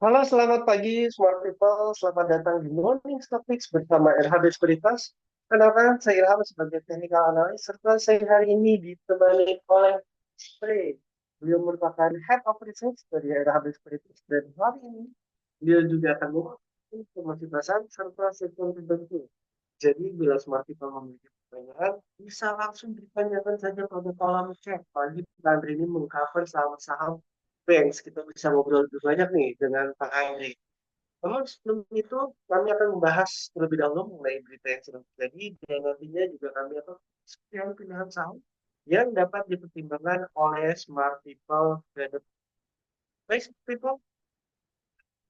Halo, selamat pagi, smart people. Selamat datang di Morning Topics bersama RH Sekuritas. Kenalkan, saya Ilham sebagai technical analyst, serta saya hari ini ditemani oleh Spray. Beliau merupakan Head of Research dari RH Sekuritas, dan hari ini beliau juga akan memberikan informasi pasar serta sektor tertentu. Jadi, bila smart people memiliki pertanyaan, bisa langsung ditanyakan saja pada kolom chat. Pagi kita hari ini mengcover saham-saham Banks, kita bisa ngobrol lebih banyak nih dengan Pak Andri. Namun sebelum itu, kami akan membahas terlebih dahulu mengenai berita yang sedang terjadi, dan nantinya juga kami akan sekian pilihan saham yang dapat dipertimbangkan oleh smart people dan baik smart people.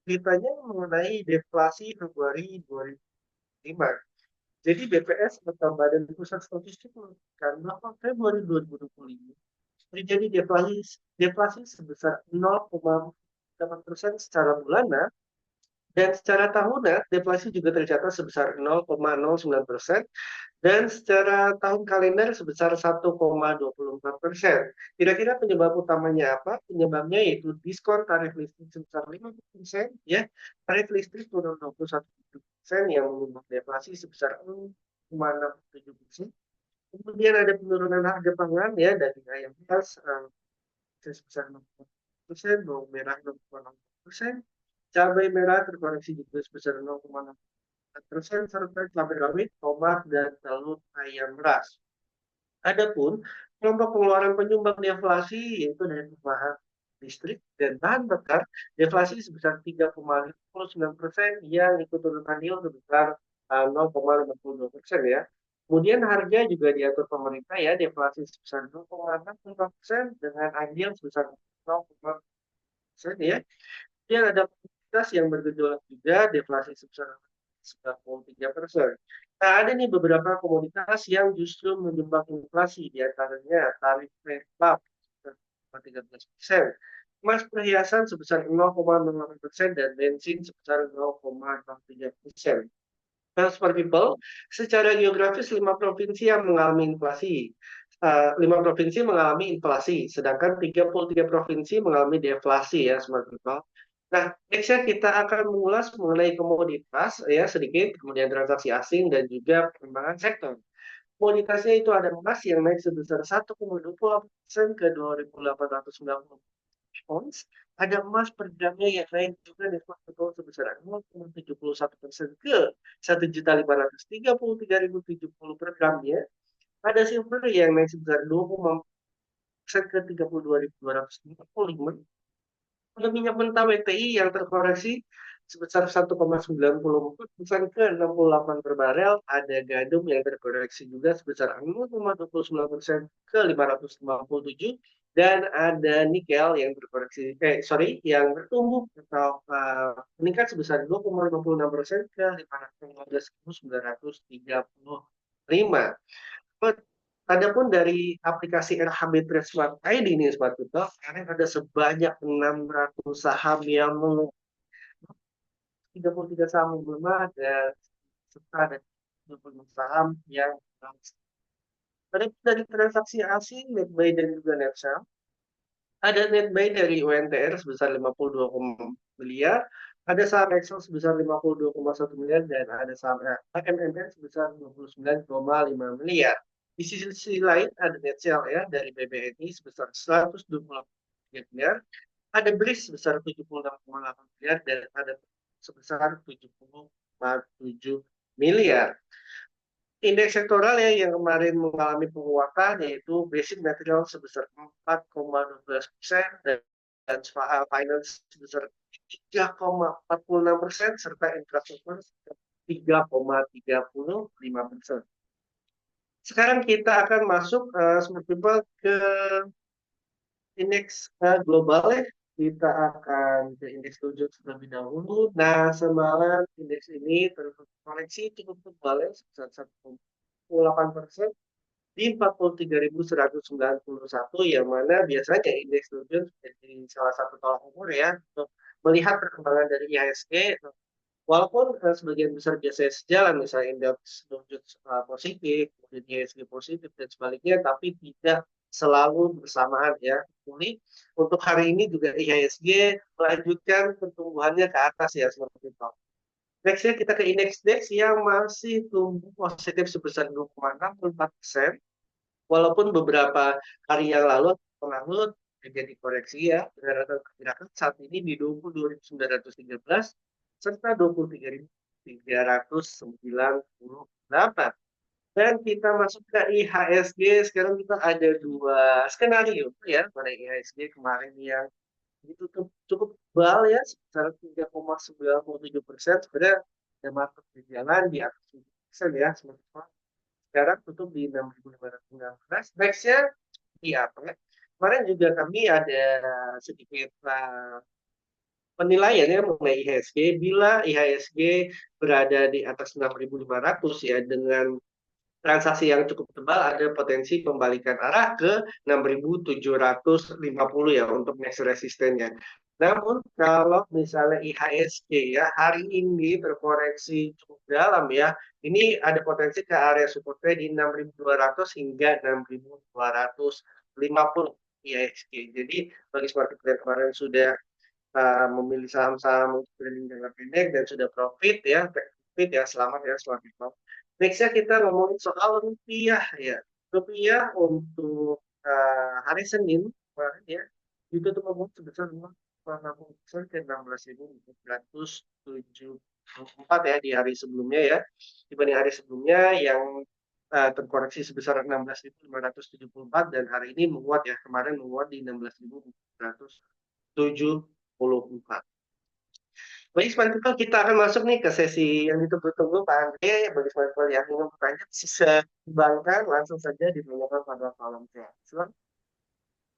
Beritanya mengenai deflasi Februari 2005. Jadi BPS atau Badan Pusat Statistik mengatakan bahwa Februari 2025 terjadi deflasi sebesar 0,8% secara bulanan. Dan secara tahunan, deflasi juga tercatat sebesar 0,09% dan secara tahun kalender sebesar 1,24%. Kira-kira penyebab utamanya apa? Penyebabnya yaitu diskon tarif listrik sebesar 50%, ya. Tarif listrik turun 21% yang mengubah deflasi sebesar 0,67%. Kemudian ada penurunan harga pangan, ya, daging ayam beras sebesar 0,4%, bawang merah 0,6%, cabai merah terkoreksi juga sebesar 0,6%, serta cabai rawit, tomat, dan telur ayam ras. Adapun kelompok pengeluaran penyumbang deflasi yaitu dari bahan listrik dan bahan bakar, deflasi sebesar 3,59% yang ikut turunan yield sebesar 0,52%, ya. Kemudian harga juga diatur pemerintah, ya, deflasi sebesar 0,65% dengan andil sebesar 0,5%, ya. Kemudian ada komoditas yang bergejolak juga, deflasi sebesar 93%. Nah, ada nih beberapa komoditas yang justru menyumbang inflasi, di antaranya tarif petrol sebesar 13%, emas perhiasan sebesar 0,08%, dan bensin sebesar 0,03%. Nah, Smart People, secara geografis 5 provinsi yang mengalami inflasi. 5 provinsi mengalami inflasi, sedangkan 33 provinsi mengalami deflasi, ya, Smart People. Nah, nextnya kita akan mengulas mengenai komoditas, ya, sedikit, kemudian transaksi asing, dan juga perkembangan sektor. Komoditasnya itu ada emas yang naik sebesar 1,28% ke 2.890 ons. Ada emas per gramnya yang naik juga dari betul sebesar 0,71% ke 1.533.070 per gramnya. Ada silver yang naik sebesar 2,4% ke 32.245. Ada minyak mentah WTI yang terkoreksi sebesar 1,94% ke 68 per barel. Ada gadum yang terkoreksi juga sebesar 0,29% ke 557. Dan ada nikel yang yang bertumbuh atau meningkat sebesar 2,56% ke 515.935. Adapun dari aplikasi RHB Trade Smart ID ini, Smart People, sekarang ada sebanyak 600 saham yang 33 saham yang belum ada, serta ada 20 saham yang ada dari transaksi asing, net buy dan juga net sell. Ada net buy dari UNTR sebesar 52 miliar, ada saham Excel sebesar 52,1 miliar, dan ada saham MMN sebesar 29,5 miliar. Di sisi lain ada net sell, ya, dari BBNI sebesar 123 miliar, ada BRIS sebesar 76,8 miliar, dan ada sebesar 70,7 miliar. Indeks sektoral, ya, yang kemarin mengalami penguatan yaitu basic material sebesar 4,12% dan finance sebesar 3,46% serta infrastruktur 3,35%. Sekarang kita akan masuk Smart People ke indeks global, ya. Kita akan ke indeks Dow Jones terlebih dahulu. Nah, semalam indeks ini terkoreksi cukup tebal, ya, sebesar 1,8% di 43.191, yang mana biasanya indeks Dow Jones menjadi salah satu tolak ukur, ya, untuk melihat perkembangan dari IHSG. Walaupun sebagian besar biasanya sejalan, misalnya indeks Dow Jones positif, kemudian IHSG positif dan sebaliknya, tapi tidak selalu bersamaan ya. Ini untuk hari ini juga IHSG melanjutkan pertumbuhannya ke atas ya seperti itu. Nextnya kita ke indeks DAX yang masih tumbuh positif sebesar 2,64%, walaupun beberapa hari yang lalu pengaruh terjadi koreksi ya, pergerakan saat ini di 22.913 serta 23.398. Dan kita masuk ke IHSG, sekarang kita ada dua skenario ya, pada IHSG kemarin yang itu cukup tebal ya, sebesar 3,97%. Sebenarnya ada market berjalan di atas 7% ya, sekarang tutup di 6.519. Nextnya di apa ya? Kemarin juga kami ada sedikit penilaian ya mengenai IHSG. Bila IHSG berada di atas 6.500 ya, dengan transaksi yang cukup tebal, ada potensi pembalikan arah ke 6.750 ya untuk next resistennya. Namun kalau misalnya IHSG ya hari ini terkoreksi cukup dalam ya, ini ada potensi ke area supportnya di 6.200 hingga 6.250 IHSG. Jadi bagi smart trader kemarin sudah memilih saham-saham untuk trading jangka pendek dan sudah profit ya, profit ya, selamat ya smart trader. Nextnya kita ngomongin soal rupiah ya. Rupiah untuk hari Senin kemarin ya, itu tuh ngomong sebesar 0,60% ke 16.474 ya di hari sebelumnya ya. Dibanding hari sebelumnya yang terkoreksi sebesar 16.574 dan hari ini menguat ya. Kemarin menguat di 16.474. Baik, Smart kita akan masuk nih ke sesi yang ditunggu-tunggu Pak Andre. Bagi Smart yang ingin bertanya, bisa dibangkan langsung saja ditanyakan pada kolom chat. Silakan.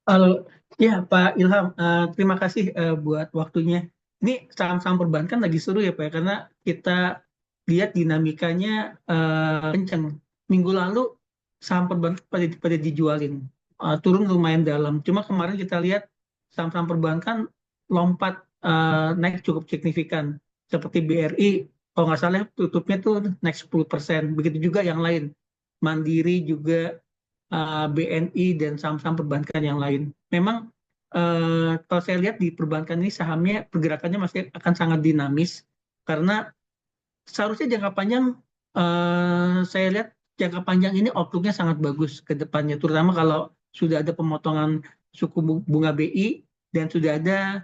Halo, ya Pak Ilham, terima kasih buat waktunya. Ini saham-saham perbankan lagi seru ya Pak, ya, karena kita lihat dinamikanya kencang. Minggu lalu saham perbankan pada dijualin, turun lumayan dalam. Cuma kemarin kita lihat saham-saham perbankan lompat naik cukup signifikan. Seperti BRI, kalau nggak salah tutupnya tuh naik 10%. Begitu juga yang lain. Mandiri juga, BNI dan saham-saham perbankan yang lain. Memang kalau saya lihat di perbankan ini sahamnya pergerakannya masih akan sangat dinamis karena seharusnya jangka panjang, saya lihat jangka panjang ini outlook-nya sangat bagus ke depannya, terutama kalau sudah ada pemotongan suku bunga BI dan sudah ada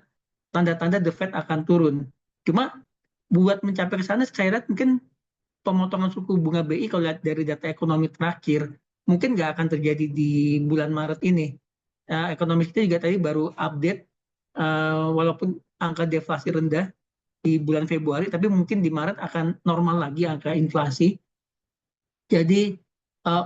tanda-tanda The Fed akan turun. Cuma buat mencapai ke sana saya lihat mungkin pemotongan suku bunga BI kalau lihat dari data ekonomi terakhir mungkin nggak akan terjadi di bulan Maret ini. Ekonomi kita juga tadi baru update, walaupun angka deflasi rendah di bulan Februari, tapi mungkin di Maret akan normal lagi angka inflasi. Jadi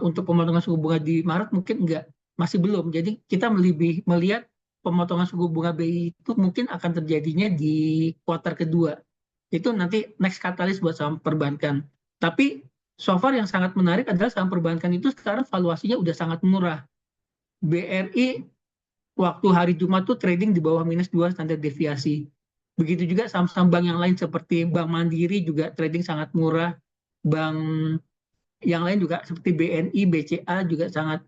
untuk pemotongan suku bunga di Maret mungkin nggak, masih belum. Jadi kita lebih melihat pemotongan suku bunga BI itu mungkin akan terjadinya di kuartal kedua. Itu nanti next katalis buat saham perbankan. Tapi so far yang sangat menarik adalah saham perbankan itu sekarang valuasinya udah sangat murah. BRI waktu hari Jumat tuh trading di bawah -2 standar deviasi. Begitu juga saham-saham bank yang lain seperti Bank Mandiri juga trading sangat murah. Bank yang lain juga seperti BNI, BCA juga sangat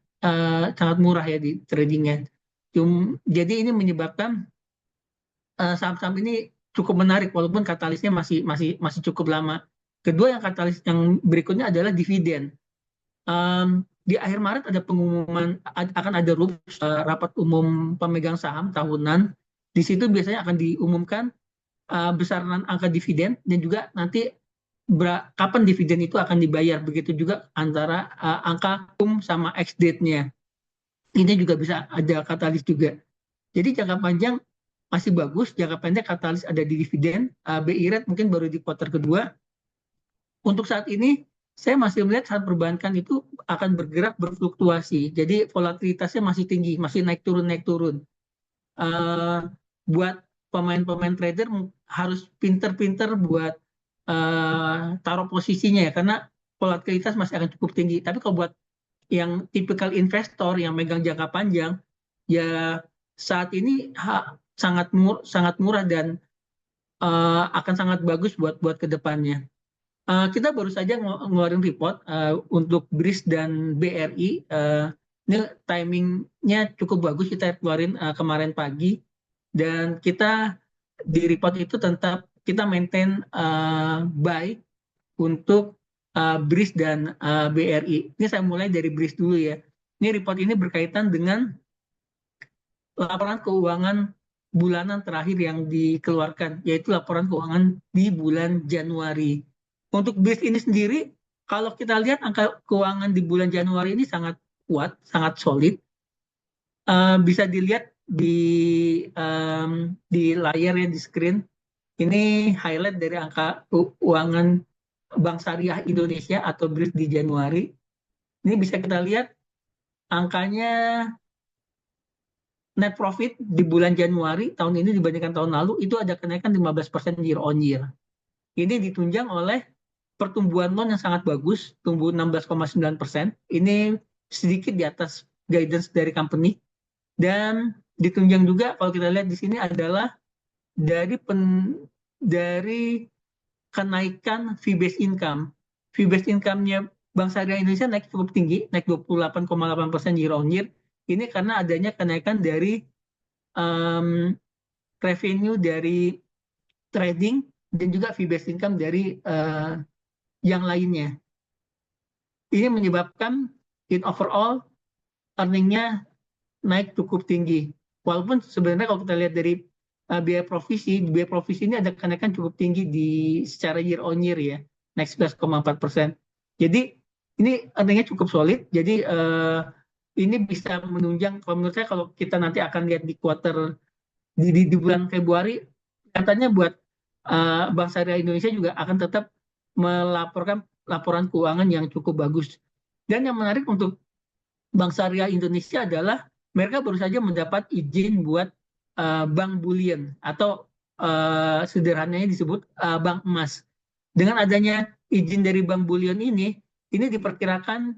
sangat murah ya di tradingnya. Jadi ini menyebabkan saham-saham ini cukup menarik walaupun katalisnya masih cukup lama. Kedua yang katalis yang berikutnya adalah dividen. Di akhir Maret ada pengumuman akan ada RUPS, rapat umum pemegang saham tahunan. Di situ biasanya akan diumumkan besaran angka dividen dan juga nanti kapan dividen itu akan dibayar. Begitu juga antara angka kum sama ex date-nya. Ini juga bisa ada katalis juga. Jadi jangka panjang masih bagus, jangka pendek katalis ada di dividen. BI rate mungkin baru di kuartal kedua. Untuk saat ini saya masih melihat saham perbankan itu akan bergerak berfluktuasi. Jadi volatilitasnya masih tinggi, masih naik turun naik turun. Buat pemain-pemain trader harus pinter-pinter buat taruh posisinya ya, karena volatilitas masih akan cukup tinggi. Tapi kalau buat yang tipikal investor yang megang jangka panjang, ya saat ini sangat murah dan akan sangat bagus buat kedepannya. Kita baru saja ngeluarin report untuk BRIS dan BRI. Ini timingnya cukup bagus kita keluarin kemarin pagi, dan kita di report itu tetap kita maintain buy untuk BRIS dan BRI. Ini saya mulai dari BRIS dulu ya. Ini report ini berkaitan dengan laporan keuangan bulanan terakhir yang dikeluarkan, yaitu laporan keuangan di bulan Januari. Untuk BRIS ini sendiri, kalau kita lihat angka keuangan di bulan Januari ini sangat kuat, sangat solid. Bisa dilihat di layar ya, di screen. Ini highlight dari angka keuangan Bank Syariah Indonesia atau BRIS di Januari. Ini bisa kita lihat angkanya net profit di bulan Januari tahun ini dibandingkan tahun lalu itu ada kenaikan 15% year on year. Ini ditunjang oleh pertumbuhan loan yang sangat bagus, tumbuh 16,9%. Ini sedikit di atas guidance dari company. Dan ditunjang juga kalau kita lihat di sini adalah dari kenaikan fee based income. Fee based income-nya Bank Syariah Indonesia naik cukup tinggi, naik 28,8% year on year. Ini karena adanya kenaikan dari um, revenue dari trading dan juga fee based income dari yang lainnya. Ini menyebabkan in overall earning-nya naik cukup tinggi. Walaupun sebenarnya kalau kita lihat dari biaya provisi ini ada kenaikan cukup tinggi di secara year on year ya, naik 11,4%. Jadi ini earningnya cukup solid. Jadi ini bisa menunjang, kalau menurut saya kalau kita nanti akan lihat di quarter di bulan Februari, katanya buat Bank Syariah Indonesia juga akan tetap melaporkan laporan keuangan yang cukup bagus. Dan yang menarik untuk Bank Syariah Indonesia adalah mereka baru saja mendapat izin buat bank bullion atau sederhananya disebut bank emas. Dengan adanya izin dari bank bullion ini diperkirakan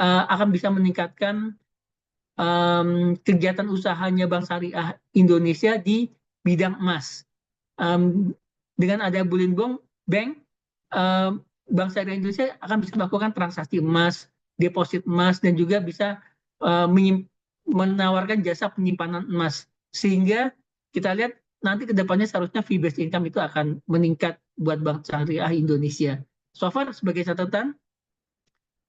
akan bisa meningkatkan kegiatan usahanya Bank Syariah Indonesia di bidang emas. Dengan ada bullion bank, Bank Syariah Indonesia akan bisa melakukan transaksi emas, deposit emas, dan juga bisa menawarkan jasa penyimpanan emas. Sehingga kita lihat nanti ke depannya seharusnya fee based income itu akan meningkat buat Bank Syariah Indonesia. So far sebagai catatan,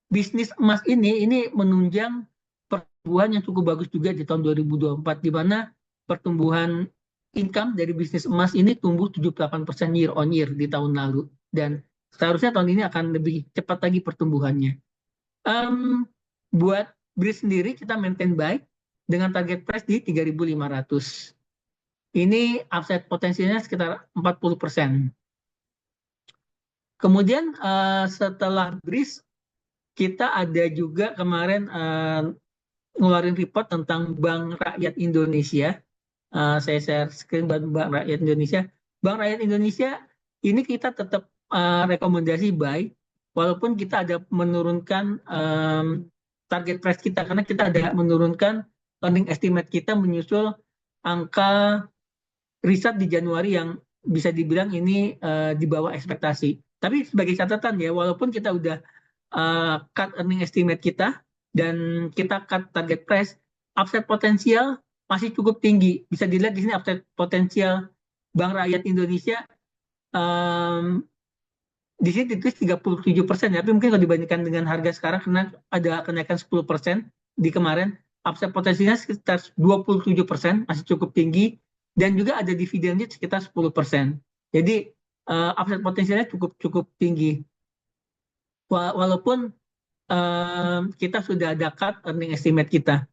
bisnis emas ini menunjang pertumbuhan yang cukup bagus juga di tahun 2024, di mana pertumbuhan income dari bisnis emas ini tumbuh 78% year on year di tahun lalu. Dan seharusnya tahun ini akan lebih cepat lagi pertumbuhannya. Buat BRIS sendiri kita maintain buy dengan target price di 3.500. Ini upside potensinya sekitar 40%. Kemudian setelah BRIS, kita ada juga kemarin ngeluarin report tentang Bank Rakyat Indonesia. Saya share screen Bank Rakyat Indonesia. Bank Rakyat Indonesia ini kita tetap rekomendasi buy, walaupun kita ada menurunkan target price kita, karena kita ada menurunkan earning estimate kita menyusul angka riset di Januari yang bisa dibilang ini di bawah ekspektasi. Tapi sebagai catatan ya, walaupun kita udah cut earning estimate kita dan kita cut target price, upside potensial masih cukup tinggi. Bisa dilihat di sini upside potensial Bank Rakyat Indonesia di sini ditulis 37% ya, tapi mungkin kalau dibandingkan dengan harga sekarang karena ada kenaikan 10% di kemarin, upside potensinya sekitar 27%, masih cukup tinggi, dan juga ada dividennya sekitar 10%. Jadi upside potensialnya cukup tinggi. Walaupun kita sudah ada cut earning estimate kita.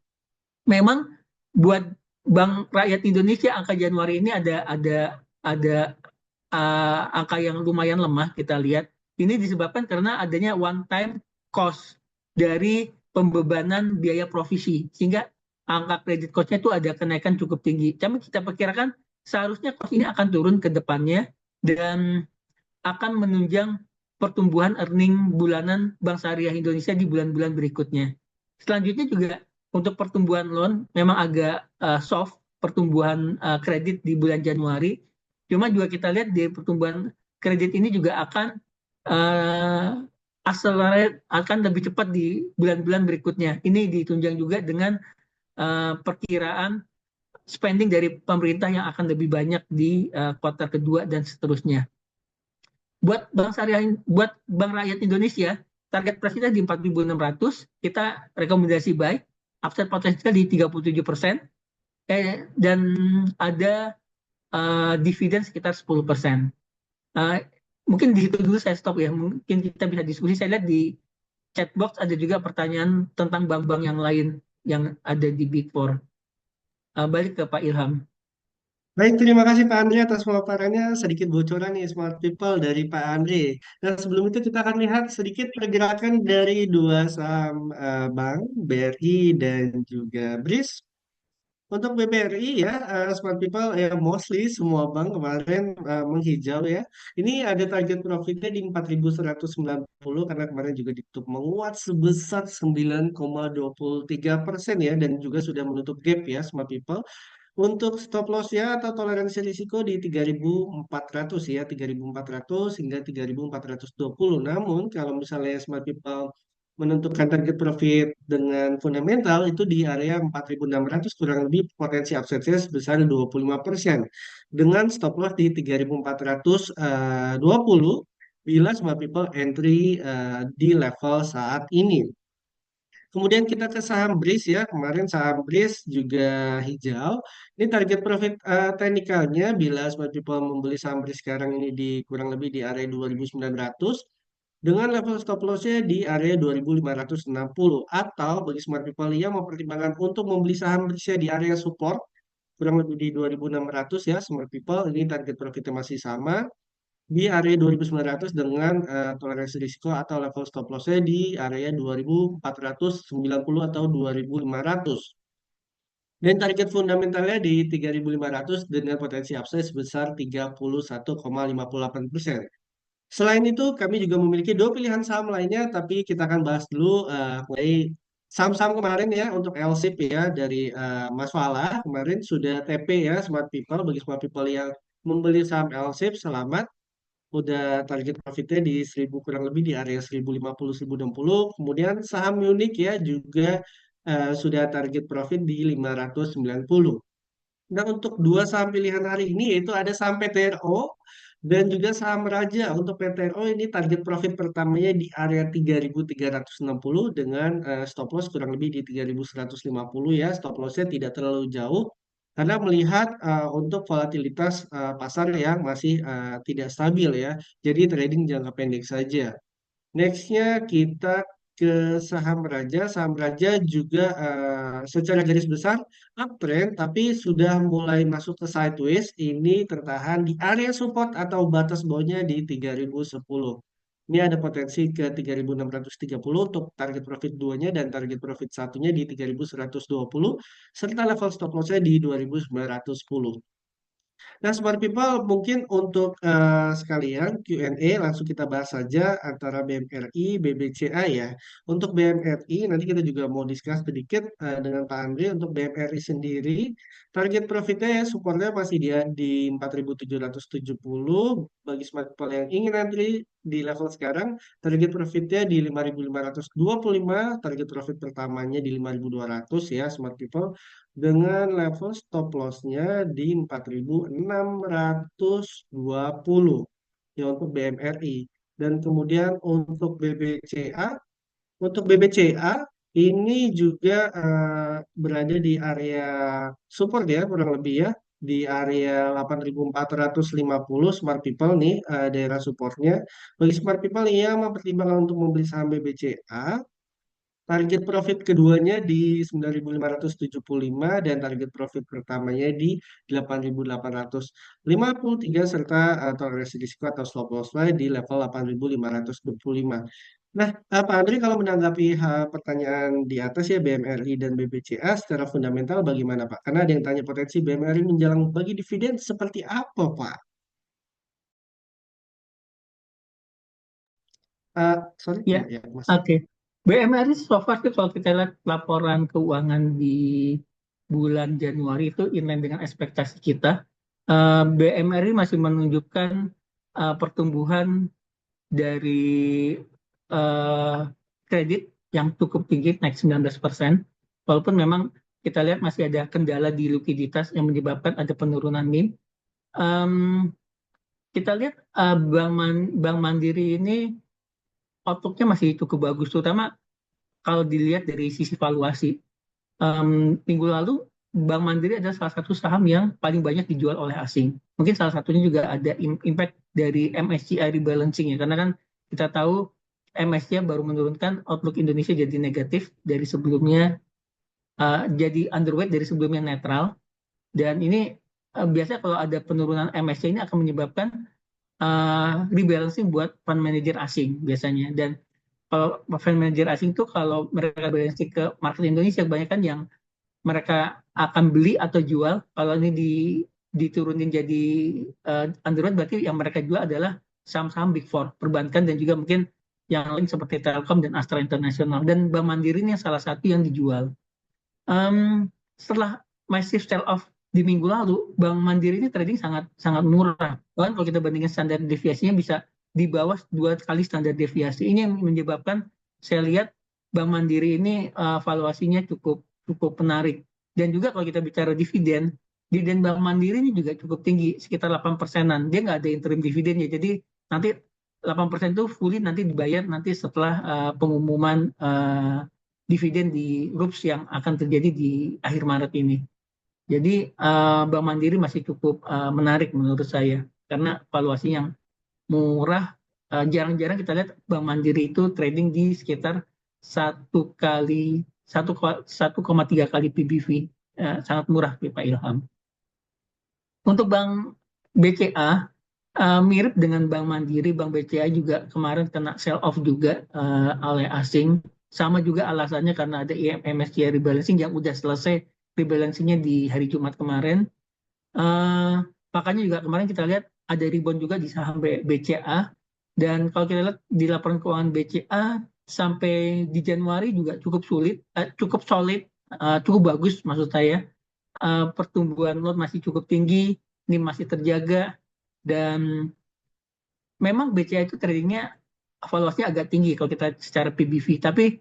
Memang buat Bank Rakyat Indonesia angka Januari ini ada angka yang lumayan lemah kita lihat. Ini disebabkan karena adanya one time cost dari pembebanan biaya provisi, sehingga angka kredit cost-nya itu ada kenaikan cukup tinggi. Kami kita perkirakan seharusnya cost ini akan turun ke depannya dan akan menunjang pertumbuhan earning bulanan Bank Syariah Indonesia di bulan-bulan berikutnya. Selanjutnya juga untuk pertumbuhan loan memang agak soft pertumbuhan kredit di bulan Januari. Cuma juga kita lihat di pertumbuhan kredit ini juga akan accelerate akan lebih cepat di bulan-bulan berikutnya. Ini ditunjang juga dengan perkiraan spending dari pemerintah yang akan lebih banyak di kuartal kedua dan seterusnya. Buat Bank Rakyat Indonesia, target price kita di 4.600, kita rekomendasi buy, upside potensial di 37%, dan ada dividen sekitar 10%. Mungkin di situ dulu saya stop ya, mungkin kita bisa diskusi. Saya lihat di chatbox ada juga pertanyaan tentang bank-bank yang lain yang ada di Big Four. Balik ke Pak Ilham. Baik, terima kasih Pak Andre atas pemaparannya. Sedikit bocoran nih Smart People dari Pak Andre. Dan sebelum itu kita akan lihat sedikit pergerakan dari dua saham bank, BRI dan juga BRIS. Untuk BBRI ya, Smart People ya mostly semua bank kemarin menghijau ya. Ini ada target profitnya di 4.190 karena kemarin juga ditutup menguat sebesar 9,23% ya dan juga sudah menutup gap ya Smart People. Untuk stop loss-nya atau toleransi risiko di 3.400 ya, 3.400 hingga 3.420. Namun kalau misalnya Smart People menentukan target profit dengan fundamental itu di area 4.600 kurang lebih potensi upside-nya sebesar 25%. Dengan stop loss di 3.420 bila Smart People entry di level saat ini. Kemudian kita ke saham BRIS ya. Kemarin saham BRIS juga hijau. Ini target profit teknikalnya bila smart people membeli saham BRIS sekarang ini di kurang lebih di area 2.900 dengan level stop loss-nya di area 2.560 atau bagi smart people yang mempertimbangkan untuk membeli saham BRIS-nya di area support kurang lebih di 2.600 ya smart people ini target profitnya masih sama di area 2.900 dengan toleransi risiko atau level stop loss-nya di area 2.490 atau 2.500. Dan target fundamentalnya di 3.500 dengan potensi upside sebesar 31,58%. Selain itu, kami juga memiliki dua pilihan saham lainnya, tapi kita akan bahas dulu mulai saham-saham kemarin ya untuk LSIP ya dari Mas Fala kemarin sudah TP ya Smart People bagi Smart People yang membeli saham LSIP selamat udah target profitnya di 1000 kurang lebih di area 1050 1060 kemudian saham unik ya juga sudah target profit di 590. Nah untuk dua saham pilihan hari ini yaitu ada saham PTRO dan juga saham Raja. Untuk PTRO ini target profit pertamanya di area 3.360 dengan stop loss kurang lebih di 3.150 ya. Stop lossnya tidak terlalu jauh karena melihat untuk volatilitas pasar yang masih tidak stabil ya. Jadi trading jangka pendek saja. Nextnya kita ke saham Raja. Saham Raja juga secara garis besar uptrend, tapi sudah mulai masuk ke sideways. Ini tertahan di area support atau batas bawahnya di 3.010. Ini ada potensi ke 3.630 untuk target profit duanya dan target profit satunya di 3.120 serta level stop loss-nya di 2.910. Nah, Smart People, mungkin untuk sekalian Q&A langsung kita bahas saja antara BMRI, BBCA ya. Untuk BMRI, nanti kita juga mau discuss sedikit dengan Pak Andri. Untuk BMRI sendiri, target profitnya ya supportnya masih dia di 4.770. Bagi Smart People yang ingin antri di level sekarang, target profitnya di 5.525, target profit pertamanya di 5.200 ya Smart People dengan level stop loss-nya di 4.620 ya untuk BMRI. Dan kemudian untuk BBCA ini juga berada di area support ya kurang lebih ya di area 8.450 Smart People nih daerah supportnya. Bagi Smart People yang mempertimbangkan untuk membeli saham BBCA target profit keduanya di 9.575 dan target profit pertamanya di 8.853 serta toleransi risiko atau stop loss line di level 8.525. Nah, Pak Andri kalau menanggapi pertanyaan di atas ya BMRI dan BBCA secara fundamental bagaimana Pak? Karena ada yang tanya potensi BMRI menjelang bagi dividen seperti apa Pak? Sorry, Ya, ya Mas. oke. BMRI so far sih kalau kita lihat laporan keuangan di bulan Januari itu inline dengan ekspektasi kita. BMRI masih menunjukkan pertumbuhan dari eh, kredit yang cukup tinggi, naik 19%. Walaupun memang kita lihat masih ada kendala di likuiditas yang menyebabkan ada penurunan NIM. Em, kita lihat Bank Mandiri ini outlook-nya masih cukup bagus, terutama kalau dilihat dari sisi valuasi. Minggu lalu Bank Mandiri adalah salah satu saham yang paling banyak dijual oleh asing. Mungkin salah satunya juga ada impact dari MSCI rebalancing ya, karena kan kita tahu MSCI baru menurunkan outlook Indonesia jadi negatif dari sebelumnya, jadi underweight dari sebelumnya netral. Dan ini biasanya kalau ada penurunan MSCI ini akan menyebabkan rebalancing buat fund manager asing biasanya. Dan kalau fund manager asing itu kalau mereka balancing ke market Indonesia, kebanyakan yang mereka akan beli atau jual. Kalau ini diturunin jadi underweight, berarti yang mereka jual adalah saham-saham Big Four, perbankan dan juga mungkin yang lain seperti Telkom dan Astra International. Dan Bank Mandiri ini salah satu yang dijual. Setelah massive sell off di minggu lalu, Bank Mandiri ini trading sangat sangat murah. Bahkan kalau kita bandingkan standar deviasinya bisa di bawah 2 kali standar deviasi. Ini yang menyebabkan saya lihat Bank Mandiri ini valuasinya cukup cukup menarik. Dan juga kalau kita bicara dividen, dividen Bank Mandiri ini juga cukup tinggi, sekitar 8%-an. Dia nggak ada interim dividennya, jadi nanti 8% itu fully nanti dibayar nanti setelah pengumuman dividen di RUPS yang akan terjadi di akhir Maret ini. Jadi Bank Mandiri masih cukup menarik menurut saya karena valuasi yang murah. Jarang-jarang kita lihat Bank Mandiri itu trading di sekitar 1,3 kali PBV. Sangat murah Pak Ilham. Untuk Bank BCA mirip dengan Bank Mandiri, Bank BCA juga kemarin kena sell off juga oleh asing. Sama juga alasannya karena ada MSCI rebalancing yang udah selesai rebalancingnya di hari Jumat kemarin. Eh, Makanya juga kemarin kita lihat ada rebound juga di saham BCA. Dan kalau kita lihat di laporan keuangan BCA sampai di Januari juga cukup sulit, cukup solid, cukup bagus maksud saya. Pertumbuhan lot masih cukup tinggi, ini masih terjaga, dan memang BCA itu tradingnya valuasinya agak tinggi kalau kita secara PBV, tapi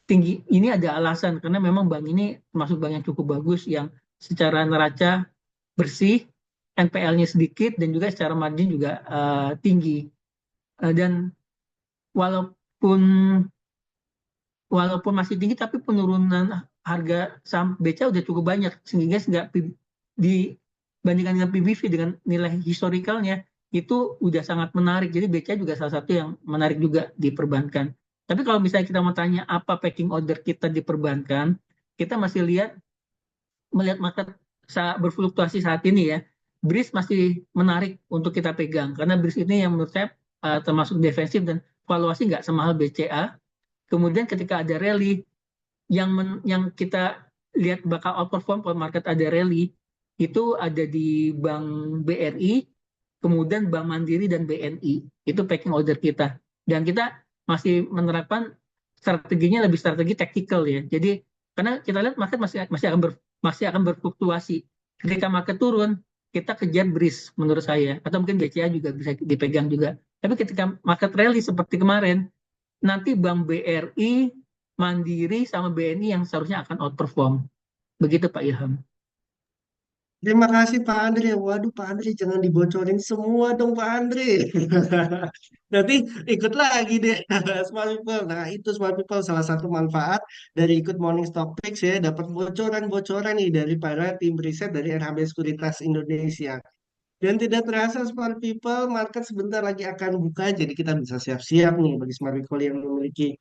tinggi ini ada alasan karena memang bank ini termasuk bank yang cukup bagus yang secara neraca bersih, NPL-nya sedikit dan juga secara margin juga tinggi. Dan walaupun walaupun masih tinggi tapi penurunan harga saham BCA udah cukup banyak sehingga nggak dibandingkan dengan PBV dengan nilai historikalnya itu udah sangat menarik. Jadi BCA juga salah satu yang menarik juga di perbankan. Tapi kalau misalnya kita mau tanya apa packing order kita di perbankan, kita masih melihat market berfluktuasi saat ini ya. BRIS masih menarik untuk kita pegang karena BRIS ini yang menurut saya termasuk defensif dan valuasi nggak semahal BCA. Kemudian ketika ada rally yang kita lihat bakal outperform kalau market ada rally itu ada di Bank BRI, kemudian Bank Mandiri dan BNI. Itu packing order kita. Dan kita masih menerapkan strateginya lebih strategi tactical ya. Jadi karena kita lihat market masih akan berfluktuasi. Ketika market turun, kita kejar BRIS menurut saya atau mungkin BCA juga bisa dipegang juga. Tapi ketika market rally seperti kemarin, nanti Bank BRI, Mandiri, sama BNI yang seharusnya akan outperform. Begitu Pak Ilham. Terima kasih Pak Andre. Waduh Pak Andre jangan dibocorin semua dong Pak Andre. Nanti ikut lagi deh Smart People. Nah itu Smart People salah satu manfaat dari ikut Morning Stock Picks ya. Dapat bocoran-bocoran nih dari para tim riset dari RHB Sekuritas Indonesia. Dan tidak terasa Smart People, market sebentar lagi akan buka. Jadi kita bisa siap-siap nih bagi Smart People yang memiliki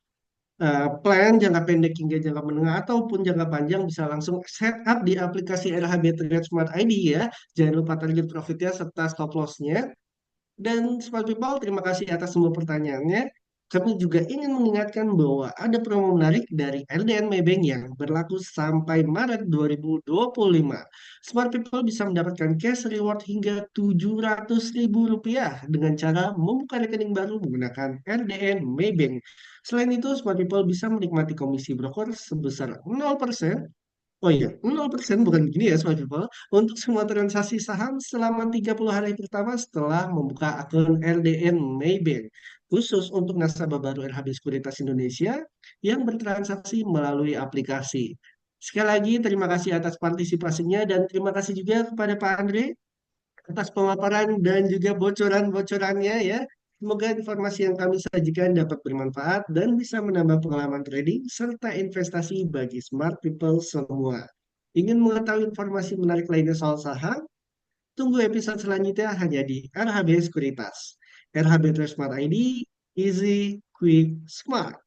plan jangka pendek hingga jangka menengah ataupun jangka panjang bisa langsung setup di aplikasi RHB Trade Smart ID ya. Jangan lupa target profitnya serta stop loss-nya. Dan Smart People, terima kasih atas semua pertanyaannya. Kami juga ingin mengingatkan bahwa ada promo menarik dari LDN Maybank yang berlaku sampai Maret 2025. Smart People bisa mendapatkan cash reward hingga Rp700.000 dengan cara membuka rekening baru menggunakan LDN Maybank. Selain itu, Smart People bisa menikmati komisi broker sebesar 0%. Oh iya, 0% bukan begini ya Smart People. Untuk semua transaksi saham selama 30 hari pertama setelah membuka akun LDN Maybank. khusus untuk nasabah baru RHB Sekuritas Indonesia yang bertransaksi melalui aplikasi. Sekali lagi terima kasih atas partisipasinya dan terima kasih juga kepada Pak Andre atas pemaparan dan juga bocoran-bocorannya ya. Semoga informasi yang kami sajikan dapat bermanfaat dan bisa menambah pengalaman trading serta investasi bagi smart people semua. Ingin mengetahui informasi menarik lainnya soal saham? Tunggu episode selanjutnya hanya di RHB Sekuritas. RHB Trust Smart ID, easy, quick, smart.